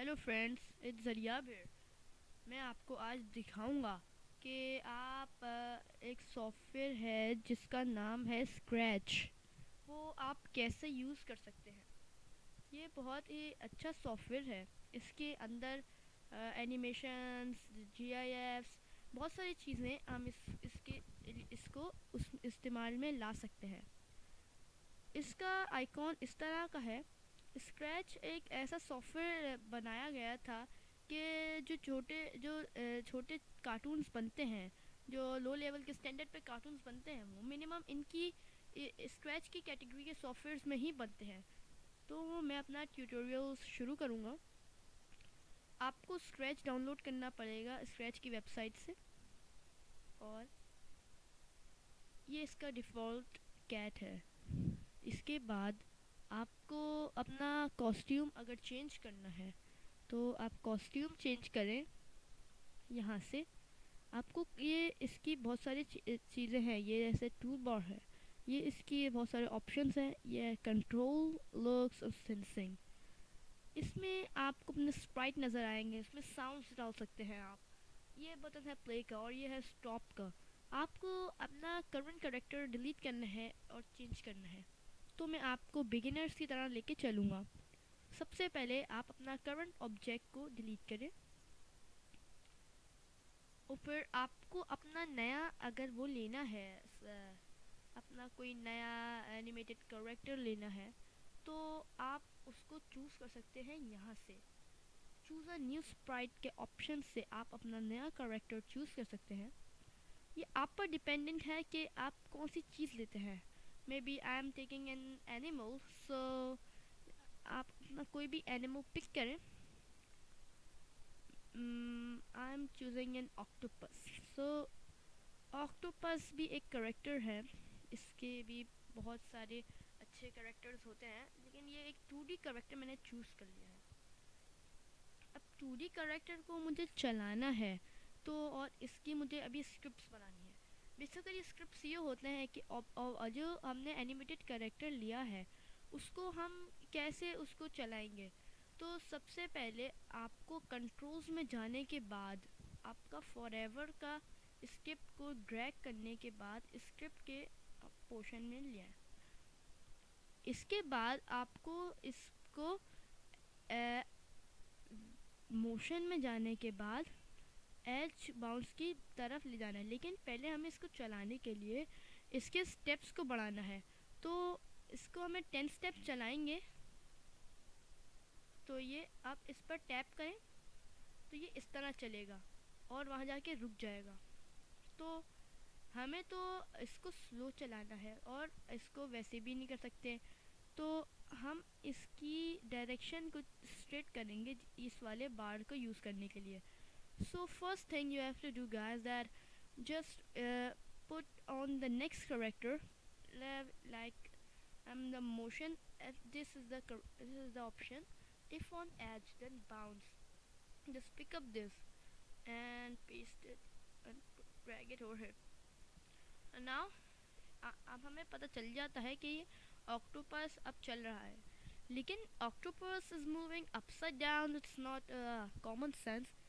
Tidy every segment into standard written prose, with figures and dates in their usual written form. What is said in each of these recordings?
Hello friends, it's Zariyab है। मैं आपको आज दिखाऊंगा कि आप एक सॉफ्टवेयर है जिसका नाम है स्क्रैच, वो आप कैसे यूज़ कर सकते हैं। ये बहुत ही अच्छा सॉफ्टवेयर है। इसके अंदर एनिमेशंस, जीआईएफ्स, बहुत सारी चीज़ें हम इसको उस इस्तेमाल में ला सकते हैं। इसका आइकॉन इस तरह का है। स्क्रैच एक ऐसा सॉफ्टवेयर बनाया गया था कि छोटे कार्टून्स बनते हैं, जो लो लेवल के स्टैंडर्ड पे कार्टून्स बनते हैं, वो मिनिमम इनकी स्क्रैच की कैटेगरी के सॉफ्टवेयर्स में ही बनते हैं। तो मैं अपना ट्यूटोरियल शुरू करूँगा। आपको स्क्रैच डाउनलोड करना पड़ेगा स्क्रैच की वेबसाइट से, और ये इसका डिफ़ॉल्ट कैट है। इसके बाद आपको अपना कॉस्ट्यूम अगर चेंज करना है तो आप कॉस्ट्यूम चेंज करें यहाँ से। आपको ये इसकी बहुत सारी चीज़ें हैं, ये जैसे टूल बार है, ये इसकी बहुत सारे ऑप्शंस हैं। ये कंट्रोल, लुक्स और सेंसिंग, इसमें आपको अपने स्प्राइट नज़र आएंगे, इसमें साउंड्स डाल सकते हैं आप। ये बटन है प्ले का और ये है स्टॉप का। आपको अपना करंट कैरेक्टर डिलीट करना है और चेंज करना है, तो मैं आपको बिगिनर्स की तरह लेके चलूँगा। सबसे पहले आप अपना करंट ऑब्जेक्ट को डिलीट करें, और फिर आपको अपना नया अगर वो लेना है, अपना कोई नया एनिमेटेड कैरेक्टर लेना है, तो आप उसको चूज़ कर सकते हैं यहाँ से। चूज़ अ न्यू स्प्राइट के ऑप्शन से आप अपना नया कैरेक्टर चूज़ कर सकते हैं। ये आप पर डिपेंडेंट है कि आप कौन सी चीज़ लेते हैं। Maybe I am taking an animal, so आप अपना कोई भी एनिमल पिक करें। I am choosing an octopus. So octopus भी एक करेक्टर है। इसके भी बहुत सारे अच्छे करेक्टर्स होते हैं, लेकिन ये एक 2D करेक्टर मैंने चूज़ कर लिया है। अब 2D करेक्टर को मुझे चलाना है, तो और इसकी मुझे अभी स्क्रिप्ट्स बनानी है। बेसिकली स्क्रिप्ट्स ये होते हैं कि जो हमने एनिमेटेड कैरेक्टर लिया है उसको हम कैसे उसको चलाएंगे। तो सबसे पहले आपको कंट्रोल्स में जाने के बाद आपका फॉरएवर का स्क्रिप्ट को ड्रैग करने के बाद स्क्रिप्ट के पोर्शन में लिया है। इसके बाद आपको इसको मोशन में जाने के बाद एज बाउंस की तरफ ले जाना है, लेकिन पहले हमें इसको चलाने के लिए इसके स्टेप्स को बढ़ाना है। तो इसको हमें 10 स्टेप चलाएंगे, तो ये आप इस पर टैप करें तो ये इस तरह चलेगा और वहाँ जाके रुक जाएगा। तो हमें तो इसको स्लो चलाना है और इसको वैसे भी नहीं कर सकते, तो हम इसकी डायरेक्शन को स्ट्रेट करेंगे इस वाले बार को यूज़ करने के लिए। So first thing you have to do, guys, that just put on the next character, like the motion. This is the option. If on edge, then bounce. Just pick up this and paste it and drag it over here. And now अब हमें पता चल जाता है कि ये octopus अब चल रहा है, लेकिन octopus is moving upside down, it's not common sense.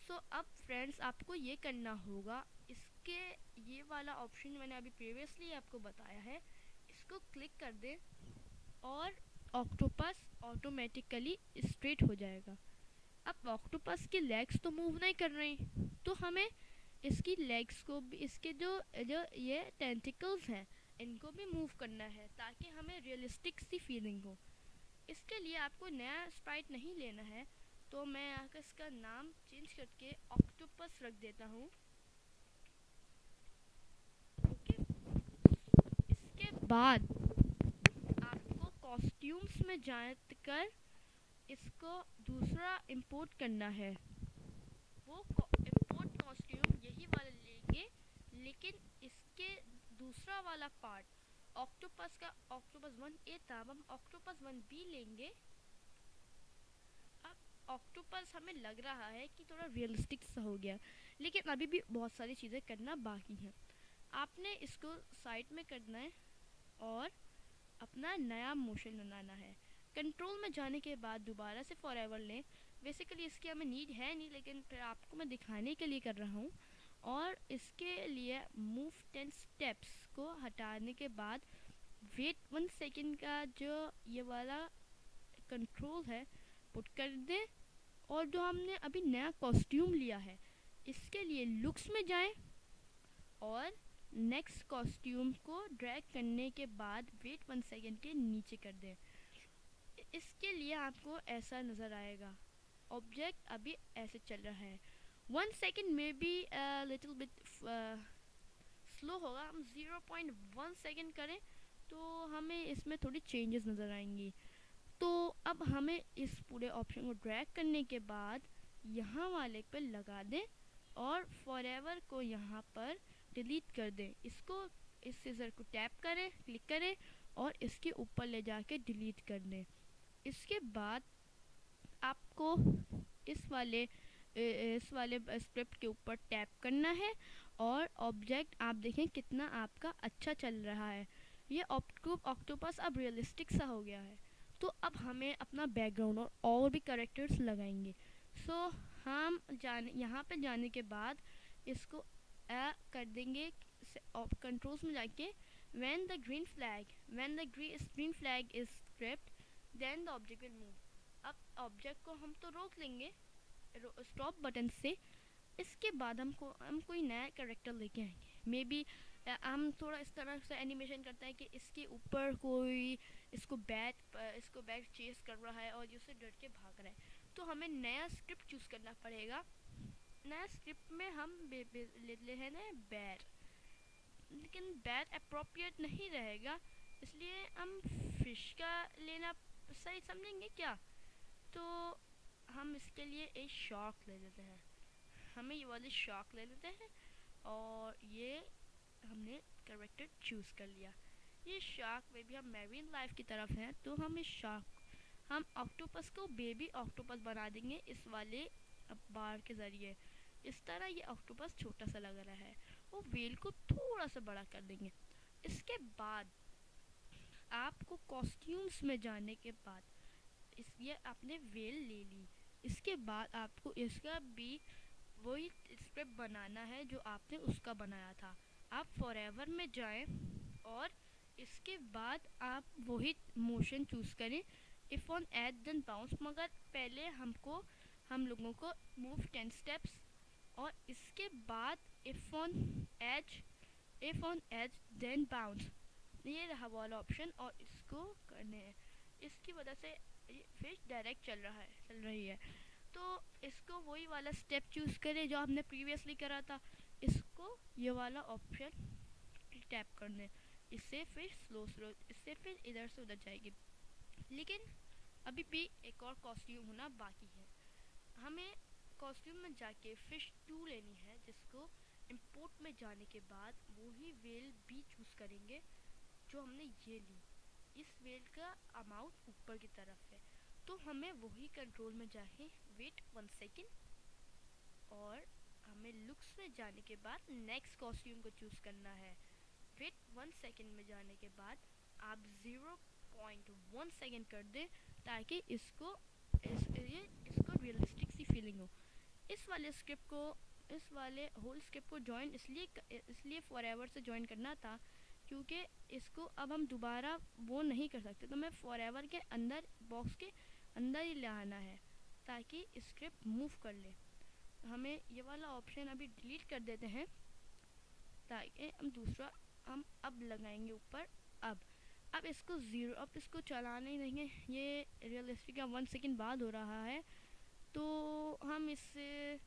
So अब फ्रेंड्स आपको ये करना होगा, इसके ये वाला ऑप्शन मैंने अभी प्रीवियसली आपको बताया है, इसको क्लिक कर दें और ऑक्टोपस ऑटोमेटिकली स्ट्रेट हो जाएगा। अब ऑक्टोपस की लेग्स तो मूव नहीं कर रही, तो हमें इसकी लेग्स को भी, इसके जो जो ये टेंटिकल्स हैं, इनको भी मूव करना है ताकि हमें रियलिस्टिक सी फीलिंग हो। इसके लिए आपको नया स्प्राइट नहीं लेना है, तो मैं आकर इसका नाम चेंज करके ऑक्टोपस रख देता हूँ। ओके, इसके बाद आपको कॉस्ट्यूम्स में जाकर इसको दूसरा इंपोर्ट करना है। वो इंपोर्ट कॉस्ट्यूम यही वाला लेंगे, लेकिन इसके दूसरा वाला पार्ट ऑक्टोपस का ऑक्टोपस 1A था, अब हम ऑक्टोपस 1B लेंगे। ऑक्टोपस हमें लग रहा है कि थोड़ा रियलिस्टिक सा हो गया, लेकिन अभी भी बहुत सारी चीज़ें करना बाकी हैं। आपने इसको साइड में करना है और अपना नया मोशन बनाना है। कंट्रोल में जाने के बाद दोबारा से फॉरएवर लें। बेसिकली इसकी हमें नीड है नहीं, लेकिन फिर आपको मैं दिखाने के लिए कर रहा हूँ। और इसके लिए मूव 10 स्टेप्स को हटाने के बाद वेट 1 सेकेंड का जो ये वाला कंट्रोल है पुट कर दें। और जो हमने अभी नया कॉस्ट्यूम लिया है इसके लिए लुक्स में जाएं और नेक्स्ट कॉस्ट्यूम को ड्रैग करने के बाद वेट 1 सेकेंड के नीचे कर दें। इसके लिए आपको ऐसा नज़र आएगा, ऑब्जेक्ट अभी ऐसे चल रहा है। 1 सेकेंड में भी लिटिल बिट स्लो होगा। हम 0.1 सेकेंड करें तो हमें इसमें थोड़ी चेंजेस नज़र आएंगी। तो अब हमें इस पूरे ऑप्शन को ड्रैग करने के बाद यहाँ वाले पर लगा दें और फॉरएवर को यहाँ पर डिलीट कर दें। इसको इस सीजर को टैप करें, क्लिक करें और इसके ऊपर ले जाके डिलीट कर दें। इसके बाद आपको इस वाले स्क्रिप्ट के ऊपर टैप करना है और ऑब्जेक्ट आप देखें कितना आपका अच्छा चल रहा है। ये ऑक्टोपस अब रियलिस्टिक सा हो गया है। तो अब हमें अपना बैकग्राउंड और भी कैरेक्टर्स लगाएंगे। सो हम यहाँ पे जाने के बाद इसको कर देंगे कंट्रोल्स में जाके when the green flag is script then the object will move। अब ऑब्जेक्ट को हम तो रोक लेंगे स्टॉप बटन से। इसके बाद हम कोई नया कैरेक्टर लेके आएंगे। मे बी हम थोड़ा इस तरह से एनिमेशन करते हैं कि इसके ऊपर कोई इसको बैट चेस कर रहा है और उससे डर के भाग रहा है। तो हमें नया स्क्रिप्ट चूज़ करना पड़ेगा। नया स्क्रिप्ट में हम ले हैं ना बैट, लेकिन बैट अप्रोप्रिएट नहीं रहेगा, इसलिए हम फिश का लेना सही समझेंगे क्या। तो हम इसके लिए एक शार्क ले लेते हैं। हमें ये वाली शार्क ले लेते हैं और ये हमने कैरेक्टर चूज़ कर लिया। ये शार्क में भी हम मैरीन लाइफ की तरफ हैं, तो हम इस हम ऑक्टोपस को बेबी ऑक्टोपस बना देंगे इस वाले बार के ज़रिए। इस तरह ये ऑक्टोपस छोटा सा लग रहा है। वो व्हेल को थोड़ा सा बड़ा कर देंगे। इसके बाद आपको कॉस्ट्यूम्स में जाने के बाद ये आपने व्हेल ले ली। इसके बाद आपको इसका भी वही स्क्रिप्ट बनाना है जो आपने उसका बनाया था। आप फॉरएवर में जाएं और इसके बाद आप वही मोशन चूज़ करें if on edge then bounce. मगर पहले हम लोगों को मूव 10 स्टेप्स और इसके बाद if on edge then bounce, ये रहा वाला ऑप्शन और इसको करने हैं। इसकी वजह से फिश डायरेक्ट चल रही है। तो इसको वही वाला स्टेप चूज़ करें जो आपने प्रीवियसली करा था। इसको ये वाला ऑप्शन टैप करने, इससे फिर स्लो इससे फिर इधर से उधर जाएगी। लेकिन अभी भी एक और कॉस्ट्यूम होना बाकी है। हमें कॉस्ट्यूम में जाके फिश 2 लेनी है, जिसको इंपोर्ट में जाने के बाद वही वेल भी चूज़ करेंगे जो हमने ये ली। इस वेल का अमाउंट ऊपर की तरफ है, तो हमें वही कंट्रोल में जाके वेट 1 सेकेंड और हमें लुक्स में जाने के बाद नेक्स्ट कॉस्ट्यूम को चूज़ करना है। वेट 1 सेकेंड में जाने के बाद आप 0.1 सेकेंड कर दें ताकि इसको रियलिस्टिक सी फीलिंग हो। इस वाले होल स्क्रिप्ट को ज्वाइन इसलिए फॉरएवर से ज्वाइन करना था क्योंकि इसको अब हम दोबारा वो नहीं कर सकते। तो मैं फॉरएवर के अंदर बॉक्स के अंदर ही ले आना है ताकि स्क्रिप्ट मूव कर ले। हमें ये वाला ऑप्शन अभी डिलीट कर देते हैं ताकि हम अब लगाएंगे ऊपर। अब इसको चलाना ही नहीं है, ये रियलिस्टिक का 1 सेकेंड बाद हो रहा है, तो हम इससे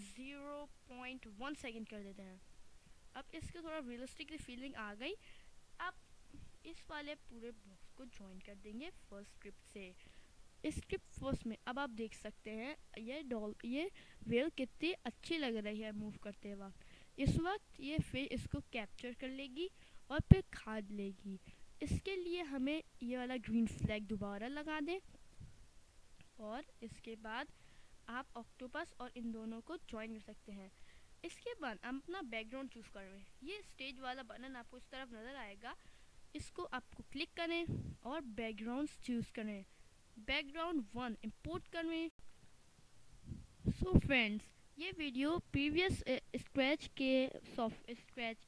0.1 सेकेंड कर देते हैं। अब इसको थोड़ा रियलिस्टिक फीलिंग आ गई। अब इस वाले पूरे बॉक्स को ज्वाइन कर देंगे फर्स्ट स्क्रिप्ट से। इस स्क्रिप्ट फर्स्ट में अब आप देख सकते हैं ये वेल कितनी अच्छी लग रही है मूव करते वक्त। इस वक्त ये फिर इसको कैप्चर कर लेगी और फिर खाद लेगी। इसके लिए हमें ये वाला ग्रीन फ्लैग दोबारा लगा दें और इसके बाद आप ऑक्टोपस और इन दोनों को ज्वाइन कर सकते हैं। इसके बाद हम अपना बैकग्राउंड चूज़ कर रहे हैं। ये स्टेज वाला बटन आपको इस तरफ नज़र आएगा। इसको आपको क्लिक करें और बैकग्राउंड्स चूज़ करें। बैकग्राउंड 1 इंपोर्ट करें। सो फ्रेंड्स, ये वीडियो प्रीवियस स्क्रैच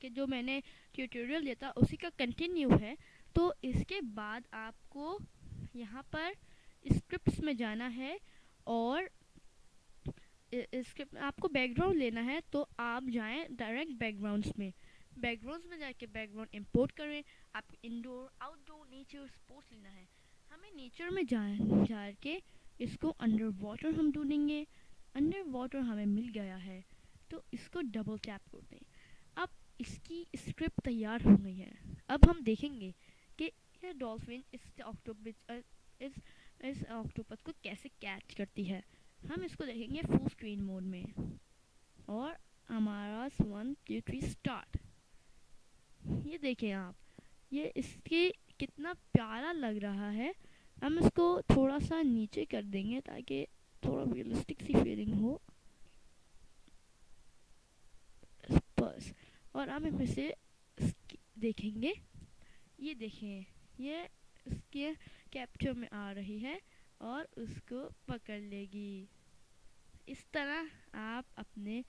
के जो मैंने ट्यूटोरियल दिया था उसी का कंटिन्यू है। तो इसके बाद आपको यहाँ पर स्क्रिप्ट्स में जाना है और स्क्रिप्ट आपको बैकग्राउंड लेना है, तो आप जाएं डायरेक्ट बैकग्राउंड्स में जाके बैकग्राउंड इंपोर्ट करें। आपको इंडोर, आउटडोर, नेचर, स्पोर्ट्स लेना है। हमें नेचर में जा के इसको अंडर वाटर हम ढूंढेंगे। अंडर वाटर हमें मिल गया है, तो इसको डबल टैप कर दें। अब इसकी स्क्रिप्ट तैयार हो गई है। अब हम देखेंगे कि यह डॉल्फिन इस ऑक्टोपस को कैसे कैच करती है। हम इसको देखेंगे फुल स्क्रीन मोड में और हमारा 1 2 3 स्टार्ट। ये देखें आप, ये इसके कितना प्यारा लग रहा है। हम इसको थोड़ा सा नीचे कर देंगे ताकि थोड़ा रियलिस्टिक सी फीलिंग हो बस। और हम इसे देखेंगे, ये देखें, ये इसके कैप्चर में आ रही है और उसको पकड़ लेगी। इस तरह आप अपने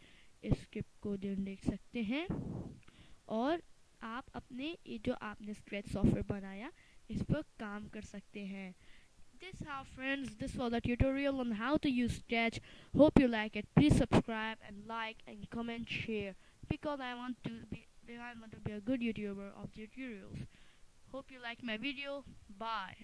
स्क्रिप्ट को देख सकते हैं और आप अपने ये जो आपने स्क्रैच सॉफ्टवेयर बनाया इस पर काम कर सकते हैं। This was a tutorial on how to use Sketch. Hope you like it. Please subscribe and like and comment, share, because I want to be a good YouTuber of tutorials. Hope you like my video. Bye.